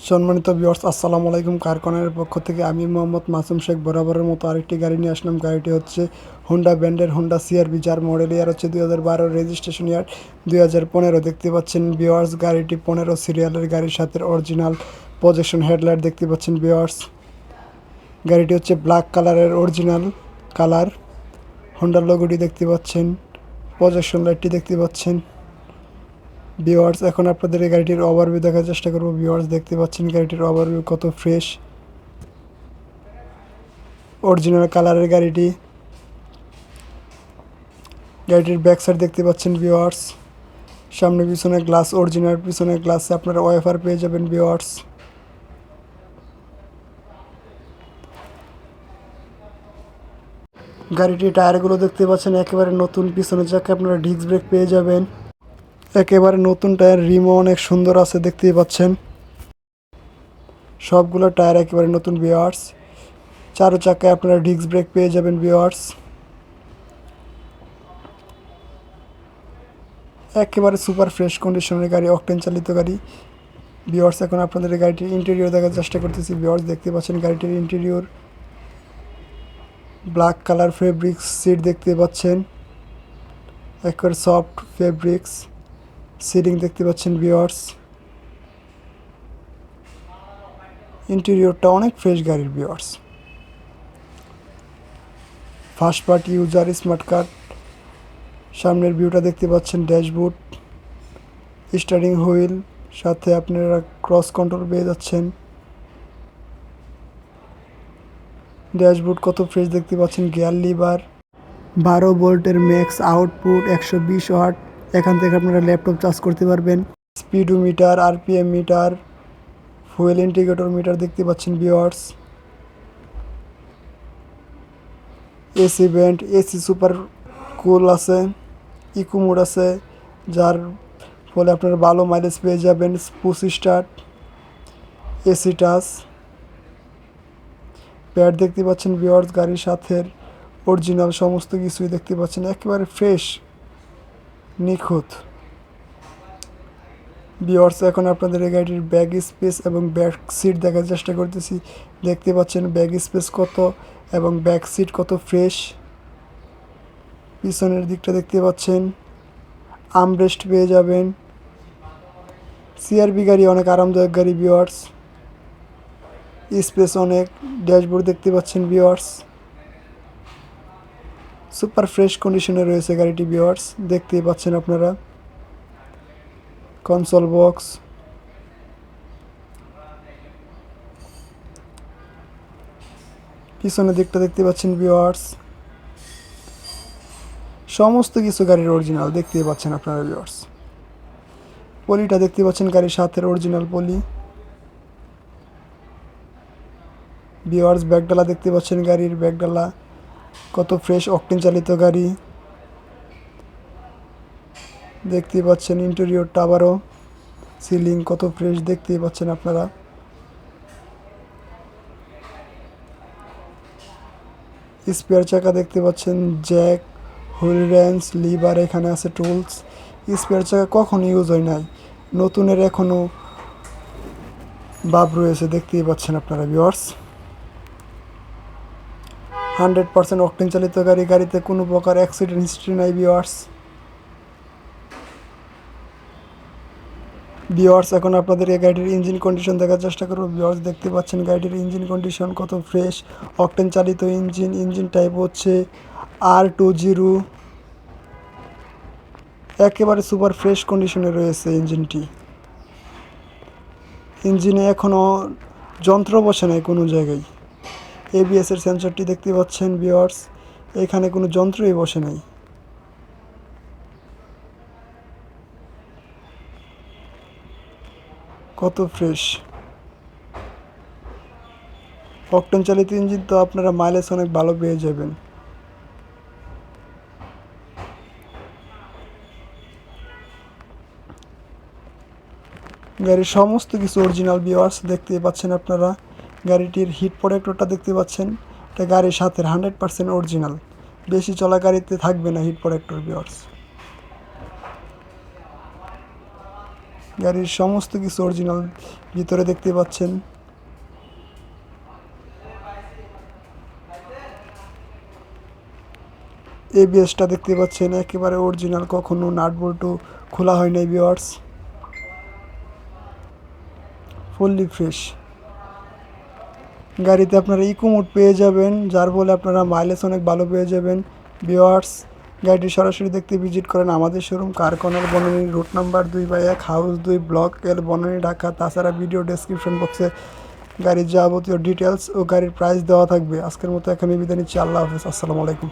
সম্মানিত ভিউয়ার্স, আসসালামু আলাইকুম। কারখানার পক্ষ থেকে আমি মোহাম্মদ মাসুম শেখ বরাবরের মতো আরেকটি গাড়ি নিয়ে আসলাম। গাড়িটি হচ্ছে হোন্ডা ব্র্যান্ডের হোন্ডা সিআরভি, যার মডেল ইয়ার হচ্ছে 2012, রেজিস্ট্রেশন ইয়ার 2015। দেখতে পাচ্ছেন ভিউয়ার্স, গাড়িটি 15 সিরিয়ালের গাড়ির সাথে অরিজিনাল প্রজেকশন হেডলাইট দেখতে পাচ্ছেন ভিউয়ার্স। গাড়িটি হচ্ছে ব্ল্যাক কালারের অরিজিনাল কালার। হোন্ডার লোগোটি দেখতে পাচ্ছেন, প্রজেকশন লাইটটি দেখতে পাচ্ছেন ভিউয়ার্স। এখন আপনাদের এই গাড়িটির ওভারভিউ দেখার চেষ্টা করব। ভিউয়ার্স, দেখতে পাচ্ছেন গাড়িটির ওভারভিউ কত ফ্রেশ, অরিজিনাল কালারের গাড়িটি। গাড়িটির ব্যাক সাইড দেখতে পাচ্ছেন ভিউয়ার্স, সামনে পিছনে গ্লাস অরিজিনাল, পিছনে গ্লাসে আপনারা ওয়াইফার পেয়ে যাবেন ভিউয়ার্স। গাড়িটির টায়ারগুলো দেখতে পাচ্ছেন একেবারে নতুন, পিছনের চাকা আপনারা ডিস্ক ব্রেক পেয়ে যাবেন। একেবারে নতুন টায়ার, রিমও অনেক সুন্দর আছে দেখতেই পাচ্ছেন। সবগুলো টায়ার একেবারে নতুন ভিউয়ার্স। চারো চাকায় আপনারা ডিস্ক ব্রেক পেয়ে যাবেন ভিউয়ার্স। একেবারে সুপার ফ্রেশ কন্ডিশনের গাড়ি, অকটেন চালিত গাড়ি ভিউয়ার্স। এখন আপনাদের এই গাড়িটির ইন্টেরিয়র দেখার চেষ্টা করতেছি ভিউয়ার্স। দেখতে পাচ্ছেন গাড়িটির interior, black colour fabrics seat দেখতে পাচ্ছেন, একেবারে সফট ফেব্রিক্স সিটিং দেখতে পাচ্ছেন ভিউয়ার্স। ইন্টেরিয়রটা অনেক ফ্রেশ গাড়ির viewers. First party user smart card. সামনের ভিউটা দেখতে পাচ্ছেন, ড্যাশবোর্ড, স্টারিং হুইল, সাথে আপনারা ক্রস কন্ট্রোল পেয়ে যাচ্ছেন। ড্যাশবোর্ড কত ফ্রেশ দেখতে পাচ্ছেন। গিয়ার লিভার, 12 ভোল্টের ম্যাক্স আউটপুট, 120 ওয়াট। এখান থেকে আপনারা ল্যাপটপ চার্জ করতে পারবেন। Speedometer, RPM meter, fuel indicator meter দেখতে পাচ্ছেন viewers. AC band, AC super cool আছে, ইকো মোড আছে, যার ফলে আপনারা ভালো মাইলেজ পেয়ে যাবেন। Push start, AC touch, pad দেখতে পাচ্ছেন ভিউয়ার্স। গাড়ির সাথে অরিজিনাল সমস্ত কিছুই দেখতে পাচ্ছেন, একেবারে ফ্রেশ, নিখুঁত ভিউয়ার্স। এখন আপনাদের এই গাড়িটির ব্যাগ স্পেস এবং ব্যাক সিট দেখার চেষ্টা করতেছি। দেখতে পাচ্ছেন ব্যাগ স্পেস কত এবং ব্যাক সিট কত ফ্রেশ। পিছনের দিকটা দেখতে পাচ্ছেন, আর্মরেস্ট পেয়ে যাবেন। সিআরভি গাড়ি অনেক আরামদায়ক গাড়ি ভিউয়ার্স, স্পেস অনেক। ড্যাশবোর্ড দেখতে পাচ্ছেন ভিউয়ার্স, সুপার ফ্রেশ কন্ডিশনে রয়েছে গাড়িটি ভিউয়ার্স, দেখতেই পাচ্ছেন আপনারা। কনসোল বক্স, পিছনের দিকটা দেখতে পাচ্ছেন ভিউয়ার্স, সমস্ত কিছু গাড়ির অরিজিনাল দেখতেই পাচ্ছেন আপনারা ভিউয়ার্স। পলিটা দেখতে পাচ্ছেন গাড়ির সাথে অরিজিনাল পলি ভিউয়ার্স। ব্যাকডালা দেখতে পাচ্ছেন, গাড়ির ব্যাকডালা কত ফ্রেশ, অকটেন চালিত গাড়ি দেখতেই পাচ্ছেন। ইন্টেরিয়রটা আবারও, সিলিং কত ফ্রেশ দেখতেই পাচ্ছেন আপনারা। স্পেয়ার চাকা দেখতে পাচ্ছেন, জ্যাক, হুইল রেঞ্চ, লিভার, এখানে আছে টুলস। স্পেয়ার চাকা কখনো ইউজ হয় নাই, নতুনের এখনও ভাব রয়েছে দেখতেই পাচ্ছেন আপনারা ভিউয়ার্স। 100% অকটেন চালিত গাড়ি, গাড়িতে কোনো প্রকার অ্যাক্সিডেন্ট হিস্ট্রি নাই ভিউয়ার্স। এখন আপনাদের এই গাড়িটির ইঞ্জিন কন্ডিশন দেখার চেষ্টা করব ভিউয়ার্স। দেখতে পাচ্ছেন গাড়িটির ইঞ্জিন কন্ডিশন কত ফ্রেশ, অকটেন চালিত ইঞ্জিন। ইঞ্জিন টাইপ হচ্ছে R20, একেবারে সুপার ফ্রেশ কন্ডিশনে রয়েছে ইঞ্জিনটি। ইঞ্জিনে এখনও যন্ত্র বসে নাই কোনো জায়গায়। ABS এর সেন্সরটি দেখতে পাচ্ছেন ভিউয়ার্স, এখানে কোনো যন্ত্রই বসে নাই। কত ফ্রেশ, অকটেন চালিত ইঞ্জিন, তো আপনারা মাইলেজ অনেক ভালো পেয়ে যাবেন। গাড়ির সমস্ত কিছু অরিজিনাল ভিউয়ার্স দেখতে পাচ্ছেন আপনারা। গাড়িটির হিট প্রোটেক্টরটা দেখতে পাচ্ছেন, এটা গাড়ির সাথে 100% অরিজিনাল। বেশি চলা গাড়িতে থাকবে না হিট প্রোটেক্টর ভিউয়ার্স। গাড়ির সমস্ত কিছু অরিজিনাল, ভিতরে দেখতে পাচ্ছেন। এবিএসটা দেখতে পাচ্ছেন একেবারে অরিজিনাল, কখনো নাট বল্টু খোলা হয় নাই ভিউয়ার্স, ফুললি ফ্রেশ। গাড়িতে আপনারা ইকো মোড পেয়ে যাবেন, যার ফলে আপনারা মাইলেজ অনেক ভালো পেয়ে যাবেন ভিউয়ার্স। গাড়িটি সরাসরি দেখতে ভিজিট করেন আমাদের showroom car corner, Banani, route number 2/1, house 2, block L, Banani, Dhaka. তাছাড়া ভিডিও ডেসক্রিপশন বক্সে গাড়ির যাবতীয় ডিটেলস ও গাড়ির প্রাইস দেওয়া থাকবে। আজকের মতো এখানে বিদায় নিচ্ছি। আল্লাহ হাফেজ, আসসালামু আলাইকুম।